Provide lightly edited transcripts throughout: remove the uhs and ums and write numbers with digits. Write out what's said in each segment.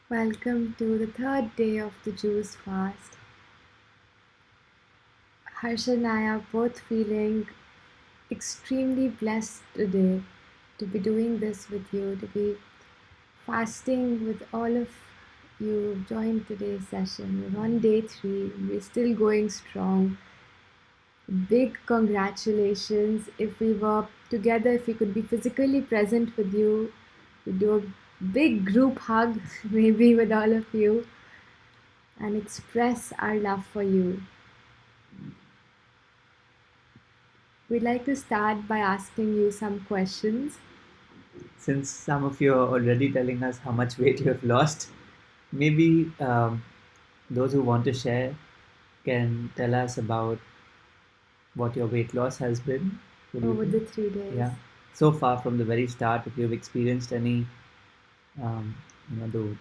Welcome to the third day of the juice fast. Harsha and I are both feeling extremely blessed today to be doing this with you, to be fasting with all of you who've joined today's session. We're on day 3, we're still going strong. Big congratulations. If we were together, if we could be physically present with you, we'd do a big group hug, maybe with all of you, and express our love for you. We'd like to start by asking you some questions. Since some of you are already telling us how much weight you have lost, maybe those who want to share can tell us about what your weight loss has been. What do you Over think? the 3 days. Yeah. So far from the very start, if you've experienced any, um, the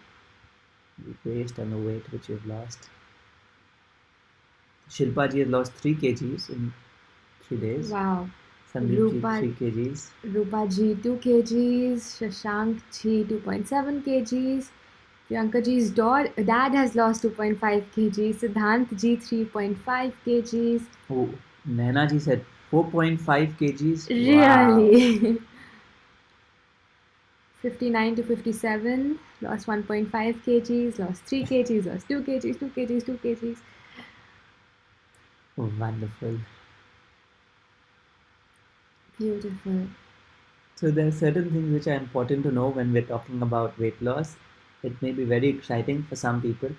waste and the weight which you've lost. Shilpa ji has lost 3 kgs in 3 days. Wow. Sandeep ji Rupa, 3 kgs. Rupa ji 2 kgs, Shashank ji 2.7 kgs, Priyanka ji's dad has lost 2.5 kgs, Siddhant ji 3.5 kgs. Oh, Naina ji said 4.5 kgs. Wow. Really? 59 to 57, lost 1.5 kgs, lost 3 kgs, lost 2 kgs, 2 kgs, 2 kgs. Wonderful. Beautiful. So there are certain things which are important to know when we're talking about weight loss. It may be very exciting for some people,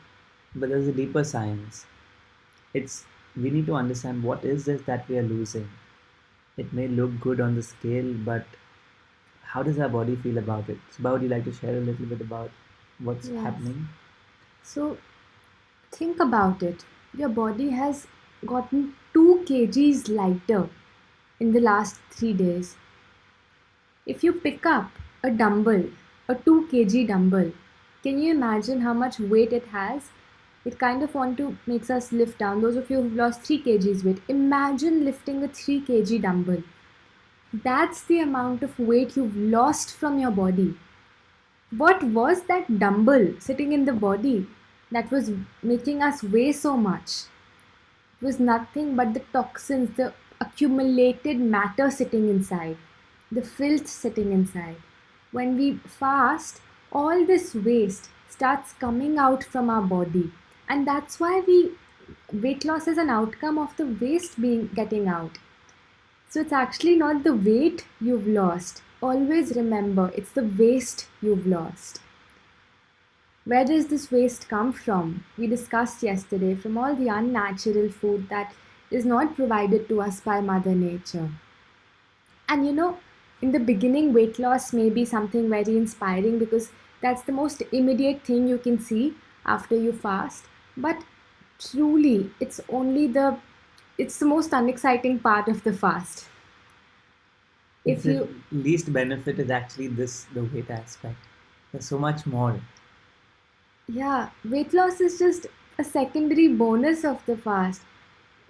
but there's a deeper science. It's we need to understand what is this that we are losing. It may look good on the scale, but how does our body feel about it? So, would you like to share a little bit about what's Yes. happening? So think about it. Your body has gotten 2 kgs lighter in the last 3 days. If you pick up a dumbbell, a 2 kg dumbbell, can you imagine how much weight it has? It kind of want to makes us lift down. Those of you who've lost 3 kgs weight, imagine lifting a 3 kg dumbbell. That's the amount of weight you've lost from your body. What was that dumbbell sitting in the body that was making us weigh so much? It was nothing but the toxins, the accumulated matter sitting inside, the filth sitting inside. When we fast, all this waste starts coming out from our body. And that's why weight loss is an outcome of the waste being getting out. So it's actually not the weight you've lost. Always remember, it's the waste you've lost. Where does this waste come from? We discussed yesterday from all the unnatural food that is not provided to us by Mother Nature. And in the beginning, weight loss may be something very inspiring because that's the most immediate thing you can see after you fast. But truly, it's the most unexciting part of the fast. If The you least benefit is actually the weight aspect. There's so much more. Yeah, weight loss is just a secondary bonus of the fast.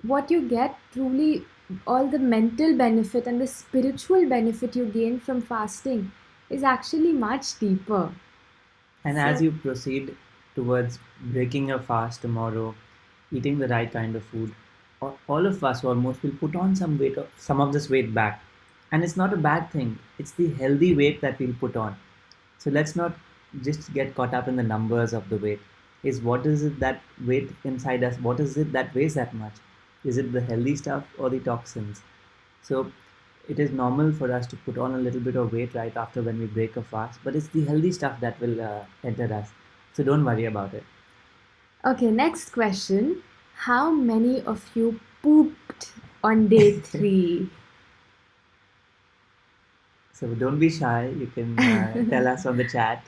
What you get truly, all the mental benefit and the spiritual benefit you gain from fasting is actually much deeper. And as So, you proceed towards breaking your fast tomorrow, eating the right kind of food, all of us almost will put on some weight, some of this weight back. And it's not a bad thing. It's the healthy weight that we'll put on. So let's not just get caught up in the numbers of the weight. Is what is it that weight inside us? What is it that weighs that much? Is it the healthy stuff or the toxins? So it is normal for us to put on a little bit of weight right after when we break a fast, but it's the healthy stuff that will enter us. So don't worry about it. okay, next question. How many of you pooped on day 3? So don't be shy. You can tell us on the chat.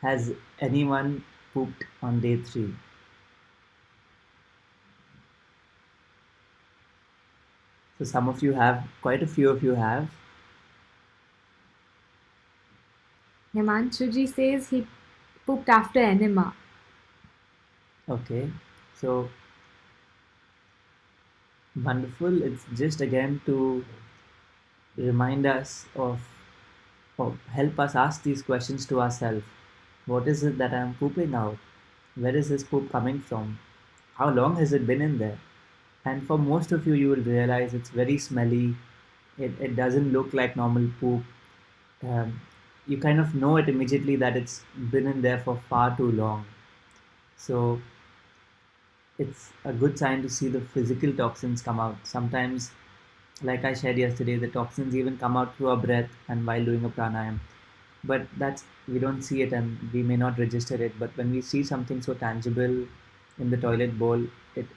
Has anyone pooped on day 3? So some of you have, quite a few of you have. Himanshuji says he pooped after enema. Okay. So wonderful. It's just again to remind us of, or help us ask these questions to ourselves. What is it that I'm pooping out? Where is this poop coming from? How long has it been in there? And for most of you, you will realize it's very smelly. It doesn't look like normal poop. Um, you kind of know it immediately that it's been in there for far too long. So it's a good sign to see the physical toxins come out. Sometimes, like I shared yesterday, the toxins even come out through our breath and while doing a pranayam. But that's we don't see it and we may not register it. But when we see something so tangible in the toilet bowl,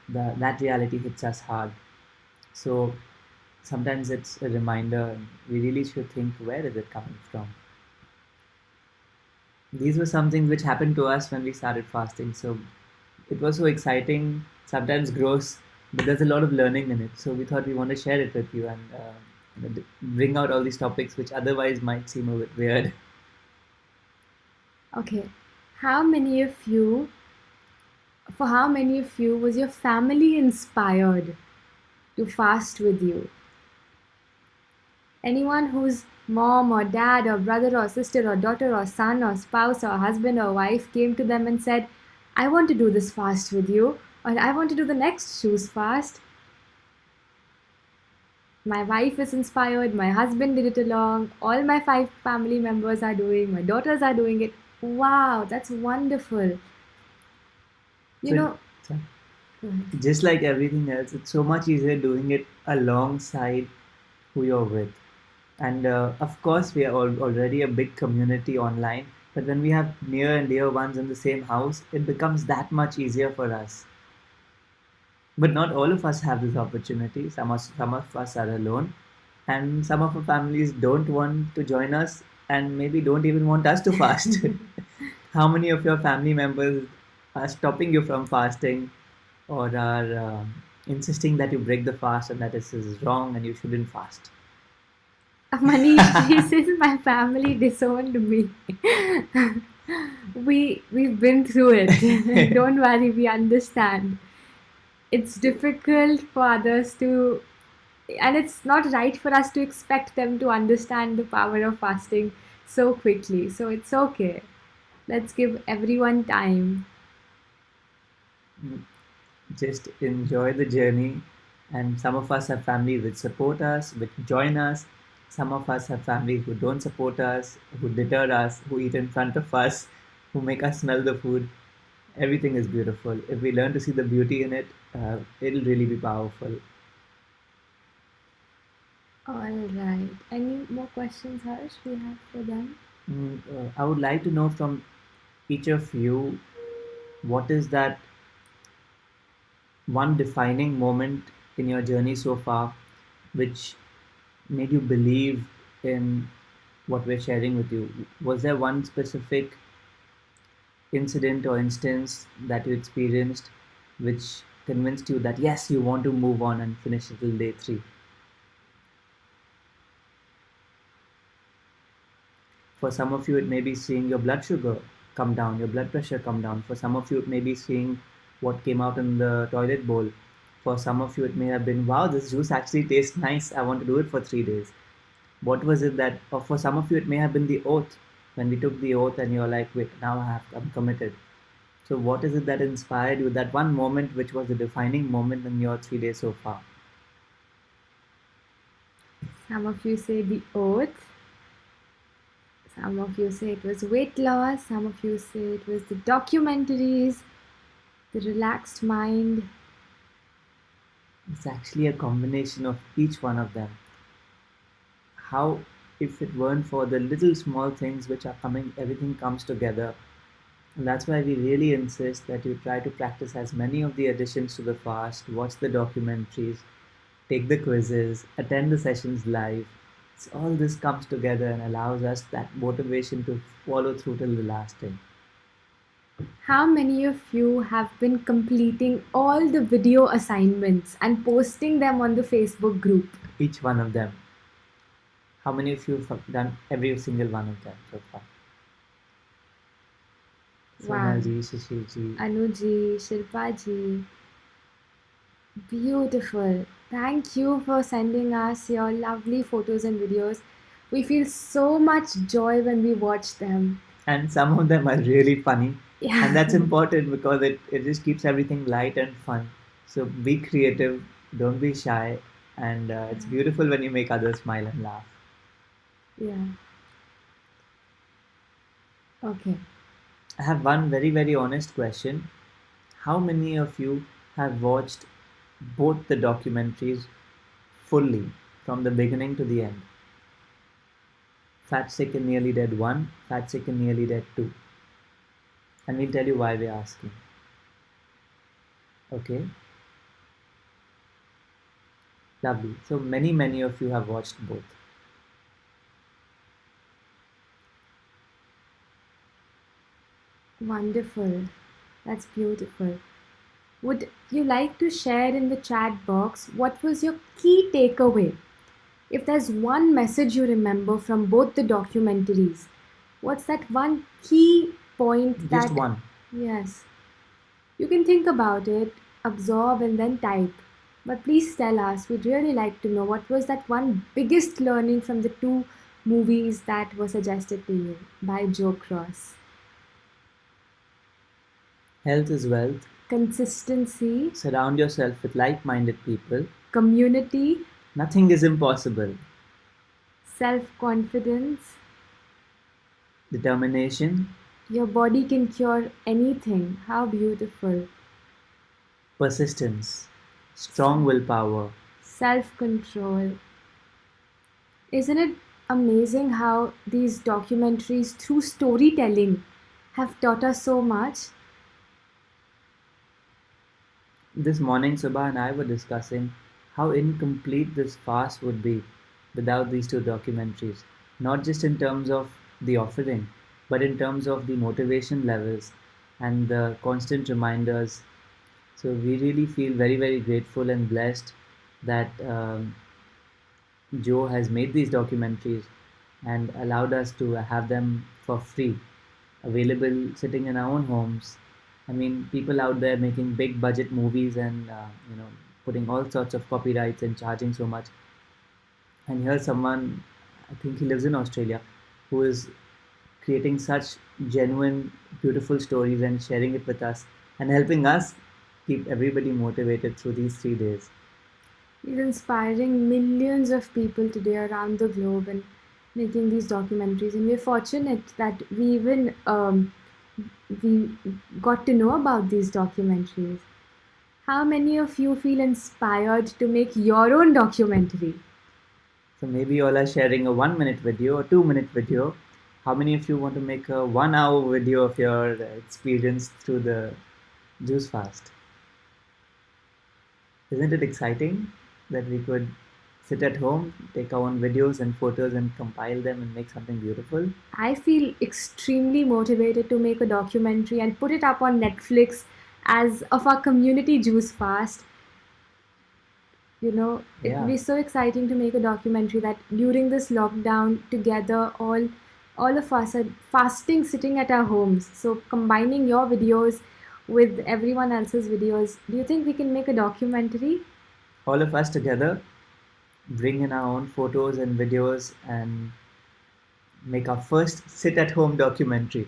that reality hits us hard. So sometimes it's a reminder. We really should think, where is it coming from? These were some things which happened to us when we started fasting. So it was so exciting, sometimes gross, but there's a lot of learning in it. So we thought we want to share it with you and bring out all these topics which otherwise might seem a bit weird. Okay. How many of you, for how many of you was your family inspired to fast with you? Anyone whose mom or dad or brother or sister or daughter or son or spouse or husband or wife came to them and said, I want to do this fast with you, or I want to do the next shoes fast. My wife is inspired, my husband did it along, all my 5 family members are doing, my daughters are doing it. Wow, that's wonderful. You So, know, so just like everything else, it's so much easier doing it alongside who you're with. And of course, we are already a big community online, but when we have near and dear ones in the same house, it becomes that much easier for us. But not all of us have this opportunity. Some of us are alone, and some of our families don't want to join us, and maybe don't even want us to fast. How many of your family members are stopping you from fasting, or are insisting that you break the fast and that this is wrong and you shouldn't fast? Manish, she says my family disowned me. We've been through it. Don't worry, we understand. It's difficult for others to, and it's not right for us to expect them to understand the power of fasting so quickly. So it's okay. Let's give everyone time. Just enjoy the journey. And some of us have family which support us, which join us. Some of us have family who don't support us, who deter us, who eat in front of us, who make us smell the food. Everything is beautiful. If we learn to see the beauty in it, it'll really be powerful. All right. Any more questions, Harsh, we have for them? I would like to know from each of you, what is that one defining moment in your journey so far which made you believe in what we're sharing with you? Was there one specific incident or instance that you experienced which convinced you that yes, you want to move on and finish it till day 3? For some of you, it may be seeing your blood sugar come down, your blood pressure come down. For some of you, it may be seeing what came out in the toilet bowl. For some of you, it may have been, wow, this juice actually tastes nice. I want to do it for 3 days. What was it that, or for some of you, it may have been the oath. When we took the oath and you're like, wait, now I'm committed. So, what is it that inspired you? That one moment which was the defining moment in your 3 days so far? Some of you say the oath. Some of you say it was weight loss. Some of you say it was the documentaries, the relaxed mind. It's actually a combination of each one of them. How, if it weren't for the little small things which are coming, everything comes together. And that's why we really insist that you try to practice as many of the additions to the fast, watch the documentaries, take the quizzes, attend the sessions live. So all this comes together and allows us that motivation to follow through till the last day. How many of you have been completing all the video assignments and posting them on the Facebook group? Each one of them. How many of you have done every single one of them so far? Wow. Sonaji, Shishiji. Anuji, Shilpaji. Beautiful. Thank you for sending us your lovely photos and videos. We feel so much joy when we watch them. And some of them are really funny, and Yeah. that's important because it just keeps everything light and fun. So be creative, don't be shy, and it's beautiful when you make others smile and laugh. Yeah. Okay. I have one very very honest question. How many of you have watched both the documentaries fully from the beginning to the end? Fat Sick and Nearly Dead 1, Fat Sick and Nearly Dead 2. And we'll tell you why we're asking. Okay, lovely. So many of you have watched both. Wonderful. That's beautiful. Would you like to share in the chat box what was your key takeaway? If there's one message you remember from both the documentaries, what's that one key point Just that, one. yes, you can think about it, absorb, and then type. But please tell us, we'd really like to know what was that one biggest learning from the two movies that were suggested to you by Joe Cross. Health is wealth. Consistency, Surround yourself with like minded people. community, Nothing is impossible. self confidence. Determination, Your body can cure anything. How beautiful. persistence, strong willpower. Self control. Isn't it amazing how these documentaries, through storytelling, have taught us so much? This morning, Subha and I were discussing how incomplete this fast would be without these two documentaries. Not just in terms of the offering, but in terms of the motivation levels and the constant reminders. So we really feel very, very grateful and blessed that Joe has made these documentaries and allowed us to have them for free, available sitting in our own homes. I mean, people out there making big budget movies and putting all sorts of copyrights and charging so much. And here's someone, I think he lives in Australia, who is creating such genuine, beautiful stories and sharing it with us and helping us keep everybody motivated through these 3 days. He's inspiring millions of people today around the globe and making these documentaries. And we're fortunate that we got to know about these documentaries. How many of you feel inspired to make your own documentary? So maybe you all are sharing a 1 minute video or 2 minute video. How many of you want to make a 1 hour video of your experience through the juice fast? Isn't it exciting that we could sit at home, take our own videos and photos and compile them and make something beautiful? I feel extremely motivated to make a documentary and put it up on Netflix as of our community juice fast. It'd Yeah. be so exciting to make a documentary that during this lockdown together all of us are fasting sitting at our homes. So combining your videos with everyone else's videos, do you think we can make a documentary? All of us together bring in our own photos and videos and make our first sit at home documentary.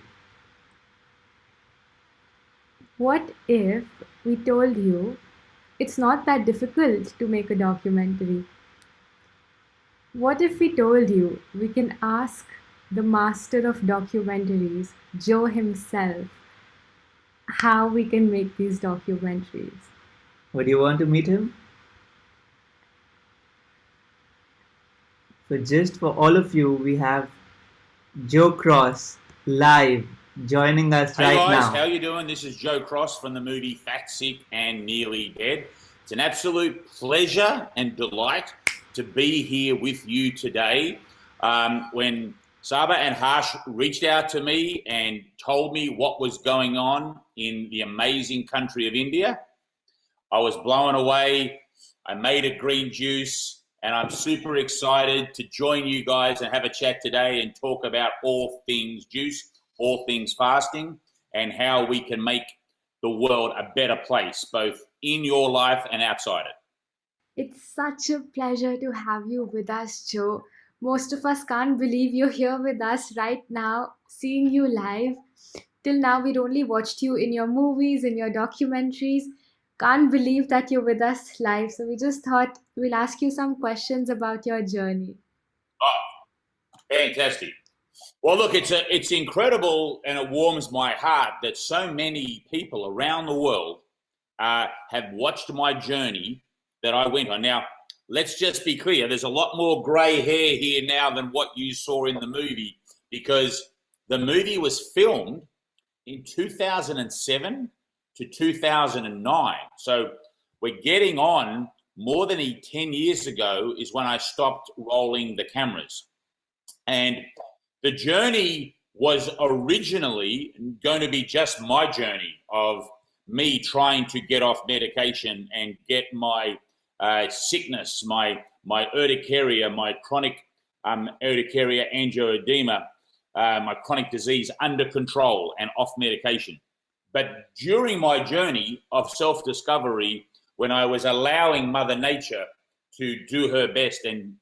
What if we told you it's not that difficult to make a documentary? What if we told you we can ask the master of documentaries, Joe himself, how we can make these documentaries? Would you want to meet him? So, just for all of you, we have Joe Cross live joining us Hey right guys, now. how you doing? This is Joe Cross from the movie Fat, Sick and Nearly Dead. It's an absolute pleasure and delight to be here with you today. When Saba and Harsh reached out to me and told me what was going on in the amazing country of India, I was blown away. I made a green juice and I'm super excited to join you guys and have a chat today and talk about all things juice, all things fasting, and how we can make the world a better place, both in your life and outside it. It's such a pleasure to have you with us, Joe. Most of us can't believe you're here with us right now, seeing you live. Till now, we'd only watched you in your movies, in your documentaries. Can't believe that you're with us live. So, we just thought we'll ask you some questions about your journey. Oh, fantastic. Well, look, it's incredible, and it warms my heart that so many people around the world have watched my journey that I went on. Now, let's just be clear: there's a lot more grey hair here now than what you saw in the movie, because the movie was filmed in 2007 to 2009. So we're getting on more than 10 years ago is when I stopped rolling the cameras. And the journey was originally going to be just my journey of me trying to get off medication and get my sickness, my urticaria, my chronic urticaria angioedema, my chronic disease under control and off medication. But during my journey of self-discovery, when I was allowing Mother Nature to do her best and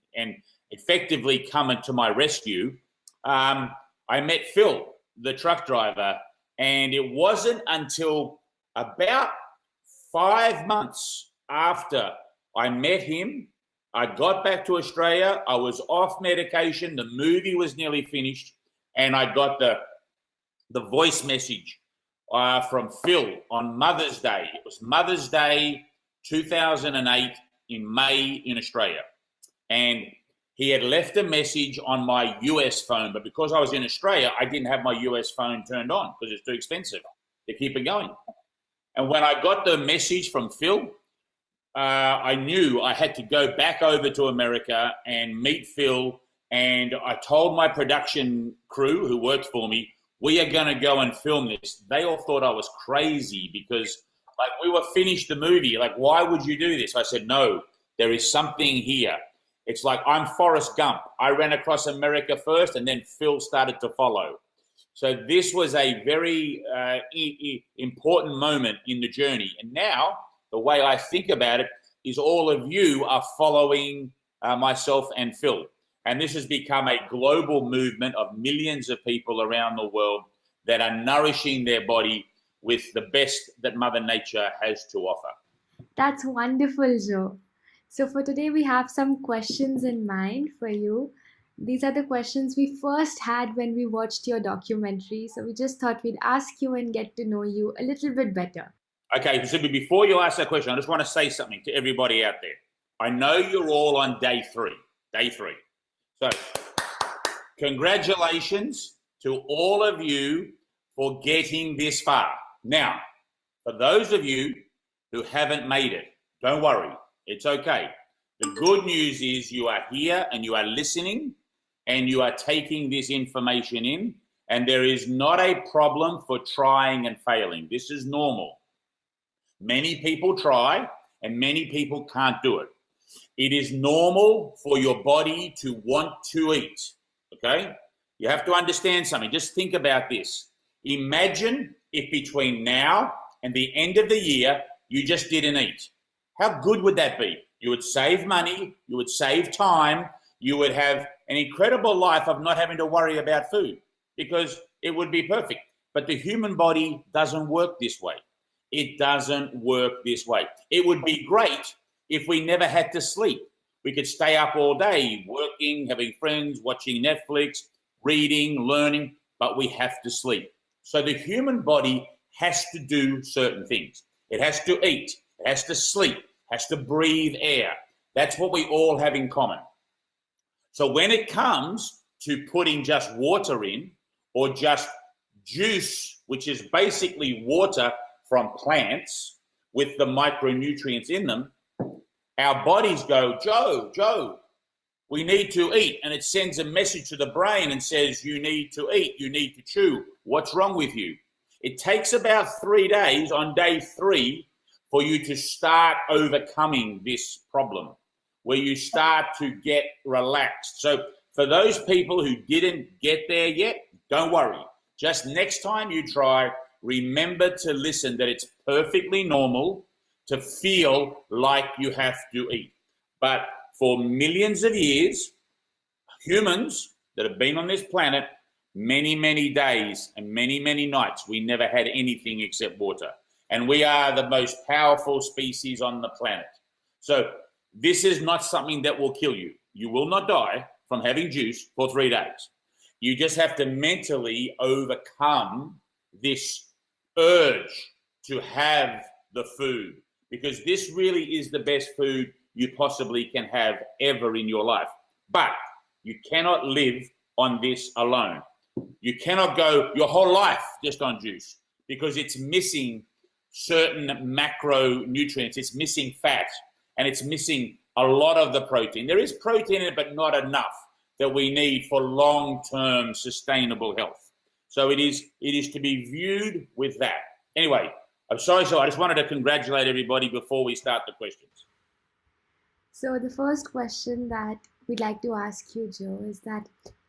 effectively come into my rescue, I met Phil, the truck driver, and it wasn't until about 5 months after I met him, I got back to Australia, I was off medication, the movie was nearly finished, and I got the voice message from Phil on Mother's Day. It was Mother's Day 2008 in May in Australia. And he had left a message on my US phone, but because I was in Australia, I didn't have my US phone turned on because it's too expensive to keep it going. And when I got the message from Phil, I knew I had to go back over to America and meet Phil. And I told my production crew who worked for me, we are going to go and film this. They all thought I was crazy because like we were finished the movie. Like, why would you do this? I said, no, there is something here. It's like I'm Forrest Gump. I ran across America first and then Phil started to follow. So this was a very important moment in the journey. And now the way I think about it is all of you are following myself and Phil. And this has become a global movement of millions of people around the world that are nourishing their body with the best that Mother Nature has to offer. That's wonderful, Joe. So, for today, we have some questions in mind for you. These are the questions we first had when we watched your documentary. So, we just thought we'd ask you and get to know you a little bit better. Okay, so before you ask that question, I just want to say something to everybody out there. I know you're all on day three. So, congratulations to all of you for getting this far. Now, for those of you who haven't made it, don't worry. It's okay. The good news is you are here and you are listening and you are taking this information in, and there is not a problem for trying and failing. This is normal. Many people try and many people can't do it. It is normal for your body to want to eat, okay? You have to understand something. Just think about this. Imagine if between now and the end of the year, you just didn't eat. How good would that be? You would save money, you would save time, you would have an incredible life of not having to worry about food because it would be perfect. But the human body doesn't work this way. It doesn't work this way. It would be great if we never had to sleep. We could stay up all day working, having friends, watching Netflix, reading, learning, but we have to sleep. So the human body has to do certain things. It has to eat, it has to sleep, has to breathe air. That's what we all have in common. So when it comes to putting just water in or just juice, which is basically water from plants with the micronutrients in them, our bodies go, Joe, we need to eat. And it sends a message to the brain and says, you need to eat, you need to chew. What's wrong with you? It takes about 3 days. On day 3, for you to start overcoming this problem, where you start to get relaxed. So for those people who didn't get there yet, don't worry. Just next time you try, remember to listen that it's perfectly normal to feel like you have to eat. But for millions of years, humans that have been on this planet many, many days and many, many nights, we never had anything except water. And we are the most powerful species on the planet. So this is not something that will kill you. You will not die from having juice for 3 days. You just have to mentally overcome this urge to have the food, because this really is the best food you possibly can have ever in your life. But you cannot live on this alone. You cannot go your whole life just on juice, because it's missing certain macronutrients. It's missing fat, and it's missing a lot of the protein. There is protein in it, but not enough that we need for long-term sustainable health. So it is to be viewed with that. Anyway, I'm sorry, so I just wanted to congratulate everybody before we start the questions. So the first question that we'd like to ask you, Joe, is that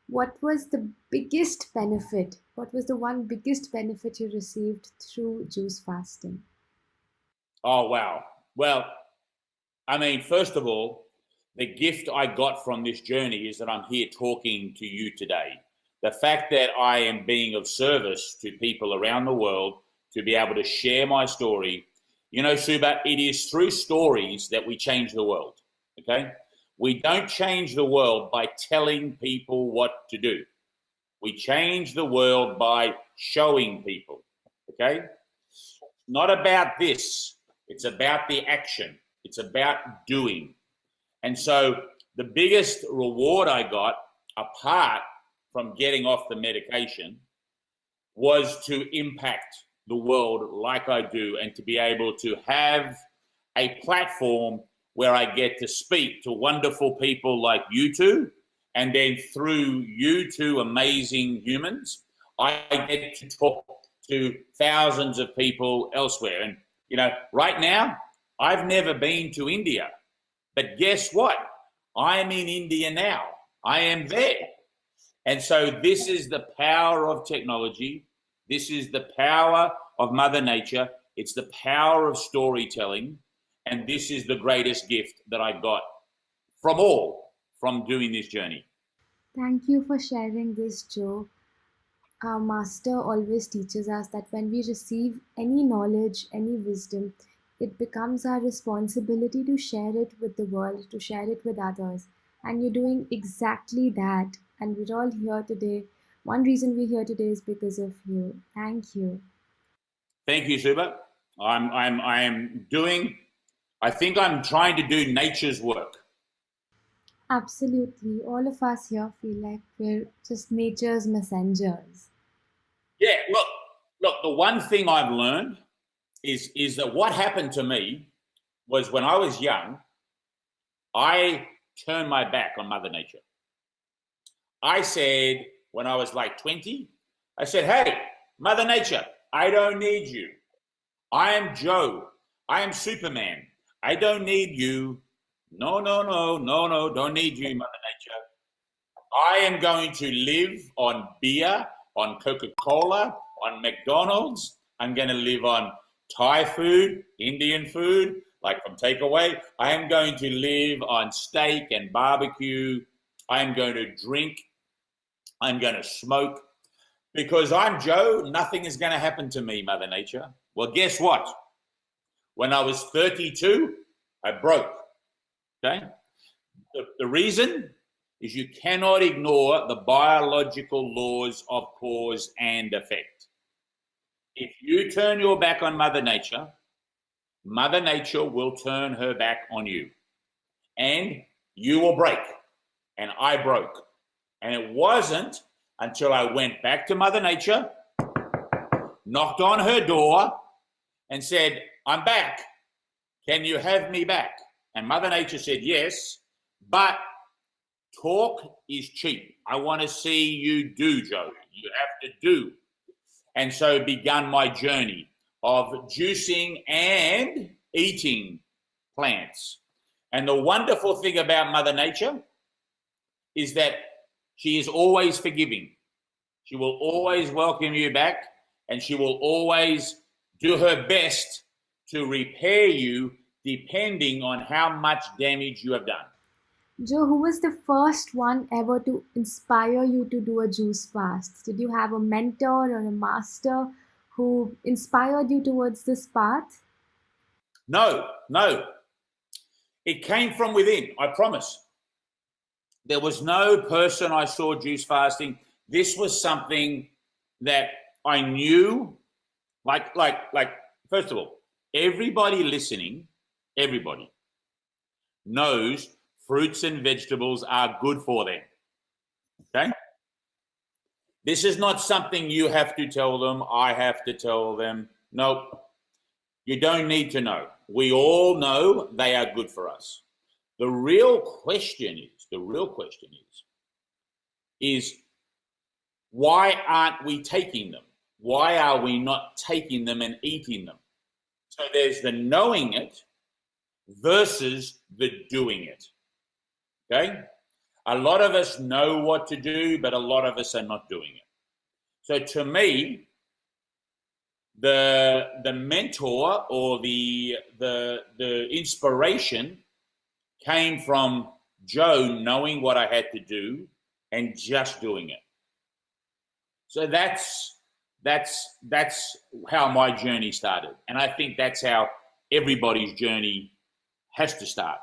what was the biggest benefit? What was the one biggest benefit you received through juice fasting? Oh, wow. Well, I mean, first of all, the gift I got from this journey is that I'm here talking to you today. The fact that I am being of service to people around the world to be able to share my story. You know, Suba, it is through stories that we change the world, okay? We don't change the world by telling people what to do. We change the world by showing people, okay? Not about this. It's about the action. It's about doing. And so the biggest reward I got, apart from getting off the medication, was to impact the world like I do, and to be able to have a platform where I get to speak to wonderful people like you two, and then through you two amazing humans, I get to talk to thousands of people elsewhere. And, you know, right now, I've never been to India, but guess what? I'm in India now. I am there. And so this is the power of technology. This is the power of Mother Nature. It's the power of storytelling. And this is the greatest gift that I got from doing this journey. Thank you for sharing this, Joe. Our master always teaches us that when we receive any knowledge, any wisdom, it becomes our responsibility to share it with the world, to share it with others. And you're doing exactly that. And we're all here today. One reason we're here today is because of you. Thank you. Thank you, Suba. I think I'm trying to do nature's work. Absolutely. All of us here feel like we're just nature's messengers. Yeah, look, the one thing I've learned is that what happened to me was when I was young, I turned my back on Mother Nature. I said, when I was like 20, I said, hey, Mother Nature, I don't need you. I am Joe. I am Superman. I don't need you. No, don't need you, Mother Nature. I am going to live on beer, on Coca-Cola, on McDonald's. I'm going to live on Thai food, Indian food, like from takeaway. I am going to live on steak and barbecue. I'm going to drink. I'm going to smoke. Because I'm Joe, nothing is going to happen to me, Mother Nature. Well, guess what? When I was 32, I broke. Okay? The reason is you cannot ignore the biological laws of cause and effect. If you turn your back on Mother Nature will turn her back on you. And you will break. And I broke. And it wasn't until I went back to Mother Nature, knocked on her door, and said, I'm back. Can you have me back? And Mother Nature said, yes, but talk is cheap. I want to see you do, Joe. You have to do. And so began my journey of juicing and eating plants. And the wonderful thing about Mother Nature is that she is always forgiving. She will always welcome you back, and she will always do her best to repair you depending on how much damage you have done. Joe, who was the first one ever to inspire you to do a juice fast? Did you have a mentor or a master who inspired you towards this path? No, no. It came from within, I promise. There was no person I saw juice fasting. This was something that I knew, like, first of all, everybody listening, everybody knows fruits and vegetables are good for them. Okay? This is not something you have to tell them, I have to tell them. Nope. You don't need to know. We all know they are good for us. The real question is why aren't we taking them? Why are we not taking them and eating them? So there's the knowing it versus the doing it. Okay? A lot of us know what to do, but a lot of us are not doing it. So to me, the mentor or the inspiration came from Joe knowing what I had to do and just doing it. So that's how my journey started, and I think that's how everybody's journey has to start.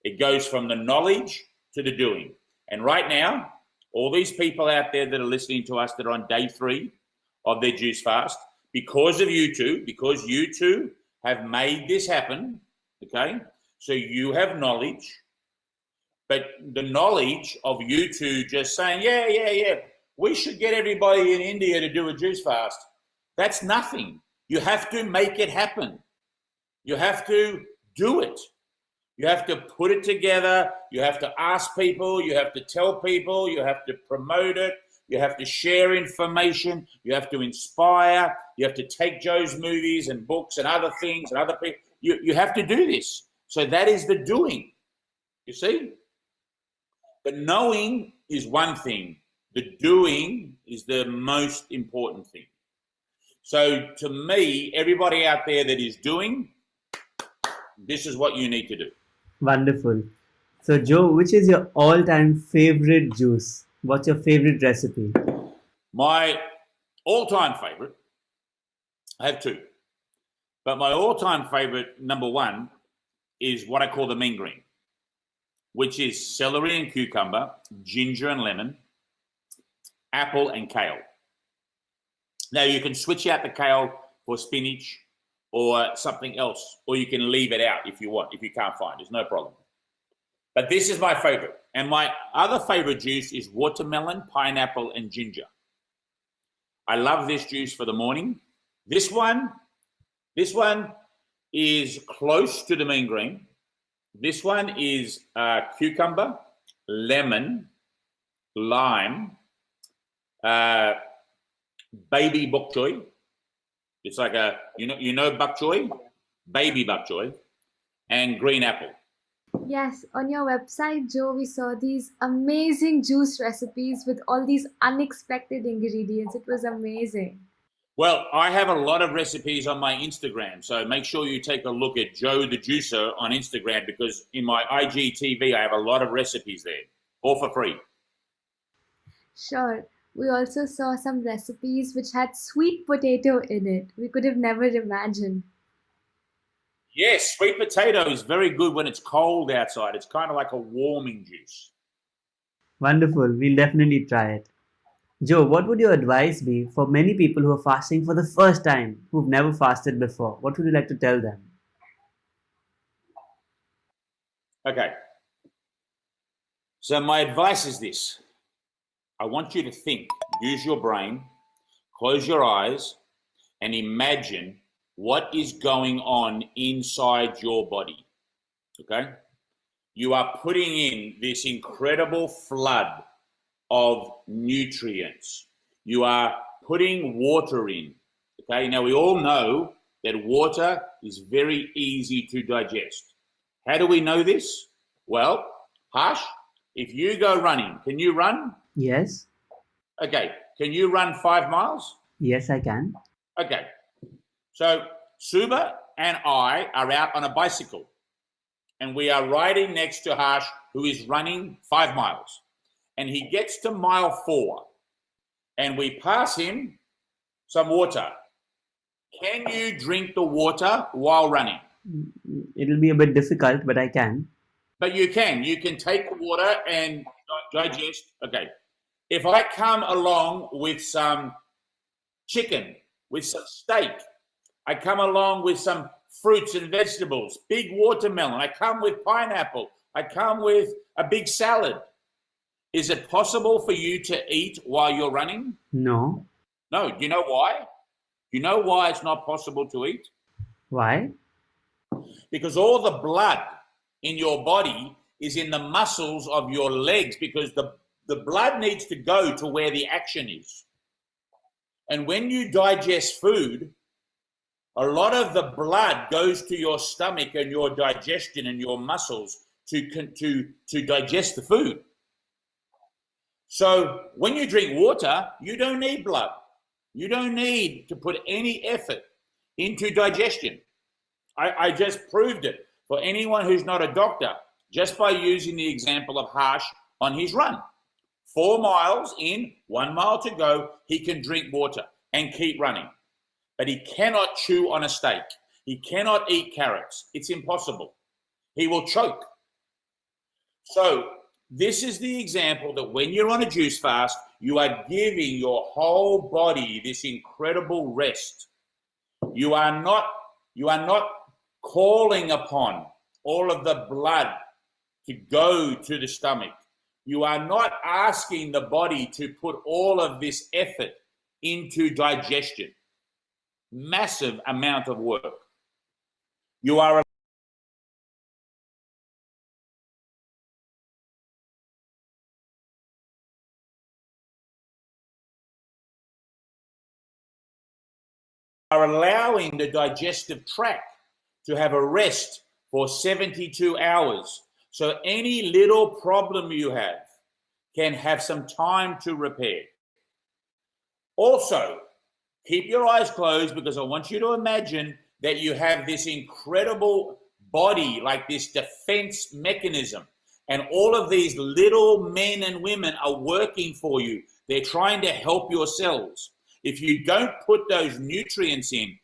It goes from the knowledge to the doing. And right now, all these people out there that are listening to us that are on day 3 of their juice fast, because you two have made this happen, okay? So you have knowledge, but the knowledge of you two just saying, yeah, we should get everybody in India to do a juice fast. That's nothing. You have to make it happen. You have to do it. You have to put it together. You have to ask people. You have to tell people. You have to promote it. You have to share information. You have to inspire. You have to take Joe's movies and books and other things and other people. You have to do this. So that is the doing. You see? The knowing is one thing. The doing is the most important thing. So to me, everybody out there that is doing, this is what you need to do. Wonderful. So, Joe, which is your all-time favorite juice? What's your favorite recipe? My all-time favorite, I have 2, but my all-time favorite, number 1, is what I call the mean green, which is celery and cucumber, ginger and lemon, apple and kale. Now, you can switch out the kale for spinach or something else, or you can leave it out if you want, if you can't find it. There's no problem. But this is my favorite. And my other favorite juice is watermelon, pineapple, and ginger. I love this juice for the morning. This one is close to the mean green. This one is cucumber, lemon, lime, baby bok choy. It's like a, you know bok choy? Baby bok choy, and green apple. Yes, on your website, Joe, we saw these amazing juice recipes with all these unexpected ingredients. It was amazing. Well, I have a lot of recipes on my Instagram, so make sure you take a look at Joe the Juicer on Instagram, because in my IGTV, I have a lot of recipes there, all for free. Sure. We also saw some recipes which had sweet potato in it. We could have never imagined. Yes, sweet potato is very good when it's cold outside. It's kind of like a warming juice. Wonderful. We'll definitely try it. Joe, what would your advice be for many people who are fasting for the first time, who've never fasted before? What would you like to tell them? Okay. So my advice is this. I want you to think, use your brain, close your eyes, and imagine what is going on inside your body. Okay? You are putting in this incredible flood of nutrients. You are putting water in. Okay? Now, we all know that water is very easy to digest. How do we know this? Well, Harsh, if you go running, can you run? Yes. Okay. Can you run 5 miles? Yes, I can. Okay. So Suba and I are out on a bicycle. and we are riding next to Harsh, who is running 5 miles. And he gets to mile 4, and we pass him some water. Can you drink the water while running? It'll be a bit difficult, but I can. But you can. You can take the water and digest. Okay. If I come along with some chicken, with some steak, I come along with some fruits and vegetables, big watermelon, I come with pineapple, I come with a big salad. Is it possible for you to eat while you're running? No. No. Do you know why? Do you know why it's not possible to eat? Why? Because all the blood in your body is in the muscles of your legs, because the blood needs to go to where the action is. And when you digest food, a lot of the blood goes to your stomach and your digestion and your muscles to digest the food. So when you drink water, you don't need blood. You don't need to put any effort into digestion. I just proved it for anyone who's not a doctor, just by using the example of Harsh on his run. 4 miles in, 1 mile to go, he can drink water and keep running. But he cannot chew on a steak. He cannot eat carrots. It's impossible. He will choke. So this is the example that when you're on a juice fast, you are giving your whole body this incredible rest. You are not calling upon all of the blood to go to the stomach. You are not asking the body to put all of this effort into digestion. Massive amount of work. You are allowing the digestive tract to have a rest for 72 hours. So any little problem you have can have some time to repair. Also, keep your eyes closed, because I want you to imagine that you have this incredible body, like this defense mechanism, and all of these little men and women are working for you. They're trying to help your cells. If you don't put those nutrients in,